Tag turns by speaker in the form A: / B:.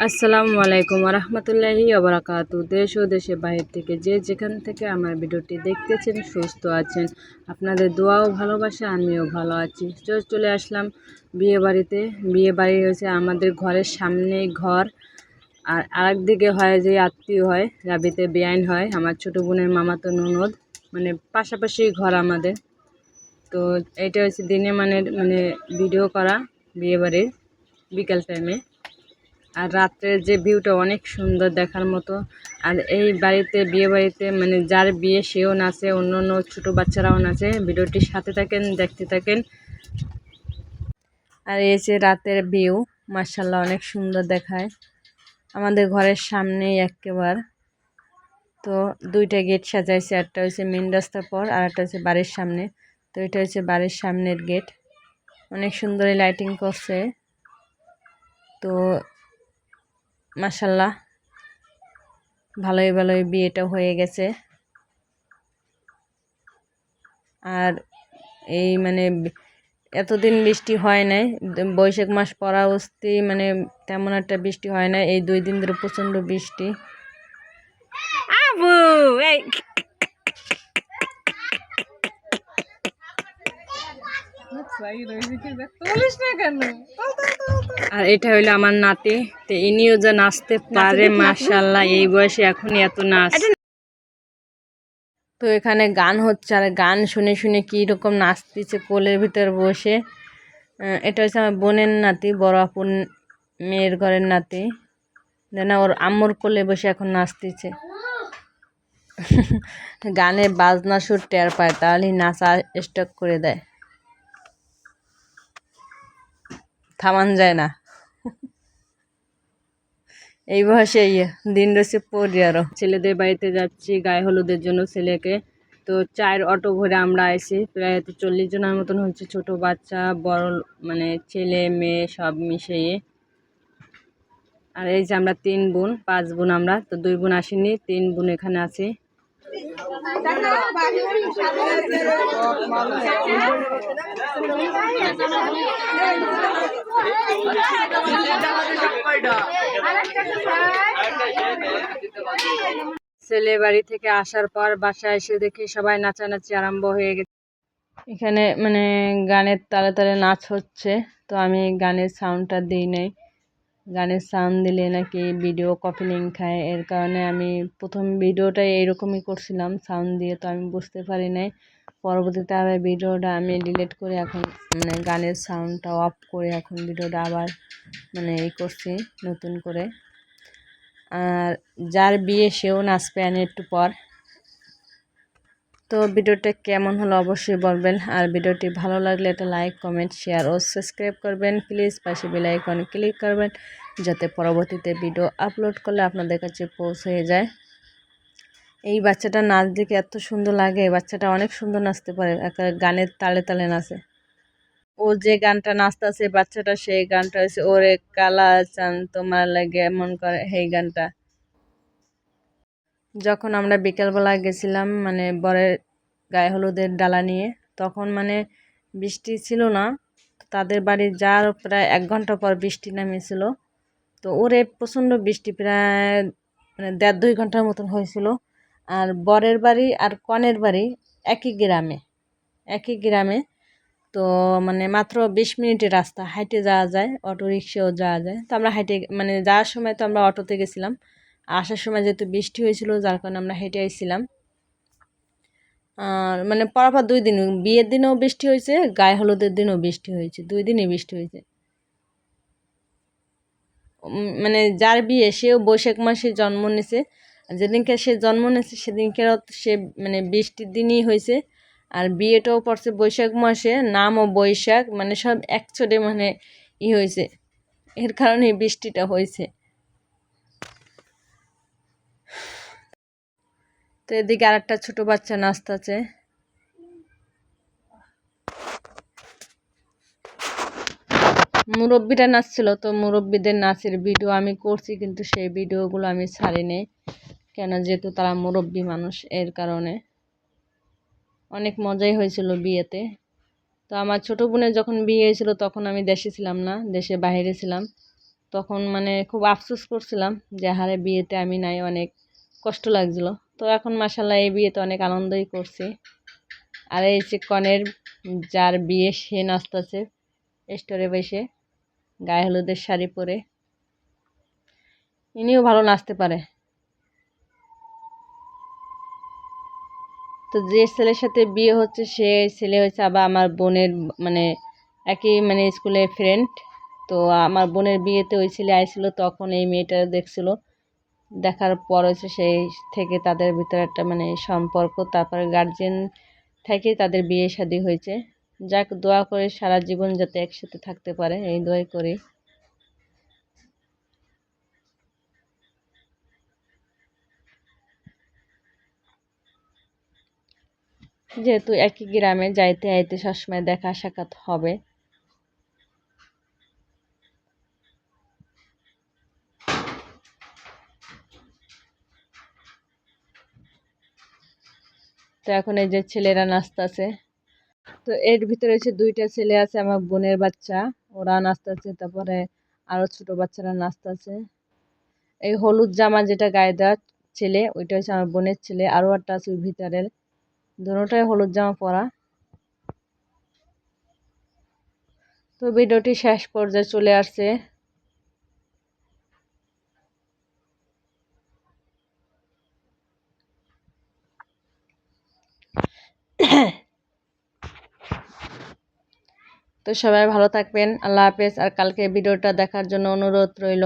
A: আসসালামু আলাইকুম রহমতুল্লাহি ওবরাকাতু। দেশ ও দেশের বাইরে থেকে যে যেখান থেকে আমার ভিডিওটি দেখতেছেন সুস্থ আছেন, আপনাদের দোয়া ও ভালোবাসা আমিও ভালো আছি। চলে আসলাম বিয়ে বাড়িতে। বিয়ে বাড়ি হয়েছে আমাদের ঘরের সামনেই ঘর, আর আরেকদিকে হয় যে আত্মীয় হয়, রাবিতে বেআইন হয়, আমার ছোটো বোনের মামাতো ননদ, মানে পাশাপাশি ঘর আমাদের। তো এটা হচ্ছে দিনে মানে ভিডিও করা বিয়ে বাড়ির বিকাল টাইমে। আর রাত্রের যে ভিউটা অনেক সুন্দর দেখার মতো। আর এই বাড়িতে বিয়ে বাড়িতে মানে যার বিয়ে সেও নাচে, অন্য অন্য ছোটো বাচ্চারাও নাচে। ভিডিওটির সাথে থাকেন, দেখতে থাকেন। আর এই যে রাতের ভিউ, মার্শাল্লাহ অনেক সুন্দর দেখায়। আমাদের ঘরের সামনেই একেবারে। তো দুইটা গেট সাজাইছে, একটা হচ্ছে মেন রাস্তার পর আর একটা হচ্ছে বাড়ির সামনে। তো এটা হচ্ছে বাড়ির সামনের গেট, অনেক সুন্দর লাইটিং করছে। তো মাশাল্লাহ ভালোই বিয়েটা হয়ে গেছে। আর এই মানে এতদিন বৃষ্টি হয় নাই, বৈশাখ মাস পড়া অবধি মানে তেমন একটা বৃষ্টি হয় না। এই 2 দিন ধরে প্রচণ্ড বৃষ্টি। আর এটা হইলো আমার নাতি, তো ইনিও যা নাচতে পারে মাশাল্লাহ, এই বয়সে এখনই এত নাচ। তো এখানে গান হচ্ছে, আর গান শুনে শুনে কি রকম নাচতেছে কোলের ভিতর বসে। এটা হচ্ছে আমার বোনের নাতি, বড় আপুর মেয়ের ঘরের নাতি। না, ওর আম্মুর কোলে বসে এখন নাচতেছে। গানে বাজনা সুর টের পায়, তাহলেই নাচা স্টপ করে দেয়, থামান যায় না। এই বয়সে দিন রয়েছে পড়ি। আরও ছেলেদের বাড়িতে যাচ্ছি গায়ে হলুদের জন্য ছেলেকে। তো 4 অটো ভরে আমরা আইছি, প্রায় 40 জনের মতন হচ্ছে, ছোট বাচ্চা বড় মানে ছেলে মেয়ে সব মিশিয়ে। আর এই যে আমরা 3 বোন 5 বোন আমরা, তো 2 বোন আসেনি, 3 বোন এখানে আছি। ছেলে বাড়ি থেকে আসার পর বাসায় এসে দেখি সবাই নাচানাচি আরম্ভ হয়ে গেছে। এখানে মানে গানের তালে তালে নাচ হচ্ছে। তো আমি গানের সাউন্ডটা দিই নাই, গানের সাউন্ড দিলে নাকি ভিডিও কপি লিঙ্ক খায়, এর কারণে আমি প্রথম ভিডিওটা এইরকমই করছিলাম সাউন্ড দিয়ে। তো আমি বুঝতে পারি নাই, পরবর্তীতে আবার ভিডিওটা আমি ডিলিট করে এখন মানে গানের সাউন্ডটা অফ করে এখন ভিডিওটা আবার মানে করছি নতুন করে। আর যার বিয়ে সেও নাচবে একটু পর। তো ভিডিওটা কেমন হলো অবশ্যই বলবেন, আর ভিডিওটি ভালো লাগলে একটা লাইক কমেন্ট শেয়ার ও সাবস্ক্রাইব করবেন প্লিজ। পাশে বেল আইকনে ক্লিক করবেন যাতে পরবর্তীতে ভিডিও আপলোড করলে আপনাদের কাছে পৌঁছে যায়। এই বাচ্চাটা নাচ দেখে এত সুন্দর লাগে, বাচ্চাটা অনেক সুন্দর নাচতে পারে, একটা গানের তালে তালে নাচে। ও যে গানটা নাচতেছে বাচ্চাটা, সেই গানটা হচ্ছে ওরে কালা চান তোমার লাগে এমন করে, সেই গানটা। যখন আমরা বিকেলবেলা গেছিলাম মানে বরের গায়ে হলুদের ডালা নিয়ে, তখন মানে বৃষ্টি ছিল না। তাদের বাড়ি যাওয়ার প্রায় 1 ঘন্টা পর বৃষ্টি নামেছিল। তো ওরে প্রচণ্ড বৃষ্টি, প্রায় মানে 1.5-2 ঘন্টার মতন হয়েছিল। আর বরের বাড়ি আর কনের বাড়ি একই গ্রামে। তো মানে মাত্র 20 মিনিটের রাস্তা, হাইটে যাওয়া যায়, অটো রিক্সাও যাওয়া যায়। তো আমরা হাইটে মানে যাওয়ার সময় তো আমরা অটোতে গেছিলাম, আসার সময় যেহেতু বৃষ্টি হয়েছিল যার কারণে আমরা হেঁটে আসছিলাম। আর মানে পরপর 2 দিন, বিয়ের দিনেও বৃষ্টি হয়েছে, গায়ে হলুদের দিনও বৃষ্টি হয়েছে, 2 দিনই বৃষ্টি হয়েছে। মানে যার বিয়ে সেও বৈশাখ মাসে জন্ম নিয়েছে, যেদিনকে সে জন্ম নিয়েছে সেদিনকে সে মানে বৃষ্টির দিনই হয়েছে। আর বিয়েটাও পড়ছে বৈশাখ মাসে, নামও বৈশাখ, মানে সব একচোটে মানে হয়েছে, এর কারণে বৃষ্টিটা হয়েছে। তো এদিকে আর একটা ছোটো বাচ্চা নাচতেছে। মুরব্বীরা নাচছিল, তো মুরব্বীদের নাচের ভিডিও আমি করছি, কিন্তু সেই ভিডিওগুলো আমি ছাড়িনি, কেন যেহেতু তারা মুরব্বী মানুষ, এর কারণে। অনেক মজাই হয়েছিল বিয়েতে। তো আমার ছোটো বোনের যখন বিয়ে হয়েছিল তখন আমি দেশে ছিলাম না, দেশে বাইরে ছিলাম। তখন মানে খুব আফসোস করছিলাম যে হারে বিয়েতে আমি নাই, অনেক কষ্ট লাগছিল। তো এখন মাশাল্লাহ এই বিয়েতে অনেক আনন্দই করছি। আর এই যে কনের যার বিয়ে সে নাচতেছে স্টোরে বসে গায়ে হলুদের শাড়ি পরে, ইনিও ভালো নাচতে পারে। তো যে ছেলের সাথে বিয়ে হচ্ছে সে ছেলে হচ্ছে আবার আমার বোনের মানে একই মানে স্কুলে ফ্রেন্ড। তো আমার বোনের বিয়েতে ওই ছেলে আইছিল, তখন এই মেয়েটা দেখছিল, দেখার পর হচ্ছে সেই থেকে তাদের ভিতরে একটা মানে সম্পর্ক, তারপরে গার্জেন থেকে তাদের বিয়ে শাদী হয়েছে। যাক, দোয়া করে সারা জীবন যাতে একসাথে থাকতে পারে এই দোয়াই করি। যেহেতু একই গ্রামে যাইতে আইতে সবসময় দেখা সাক্ষাৎ হবে। তো এখন এই যে ছেলেরা নাচতেছে। তো এর ভিতরে হচ্ছে দুইটা ছেলে আছে আমার বোনের বাচ্চা, ওরা নাচতেছে। তারপরে আরো ছোট বাচ্চারা নাচতেছে। এই হলুদ জামা যেটা গায়ে দেওয়া ছেলে ওইটা হচ্ছে আমার বোনের ছেলে, আরো একটা আছে ওই ভিতরের, দুটোটাই হলুদ জামা পরা। তো ভিডিওটি শেষ পর্যায়ে চলে আসছে। তো সবাই ভালো থাকবেন, আল্লাহ হাফেজ। আর কালকে ভিডিওটা দেখার জন্য অনুরোধ রইল।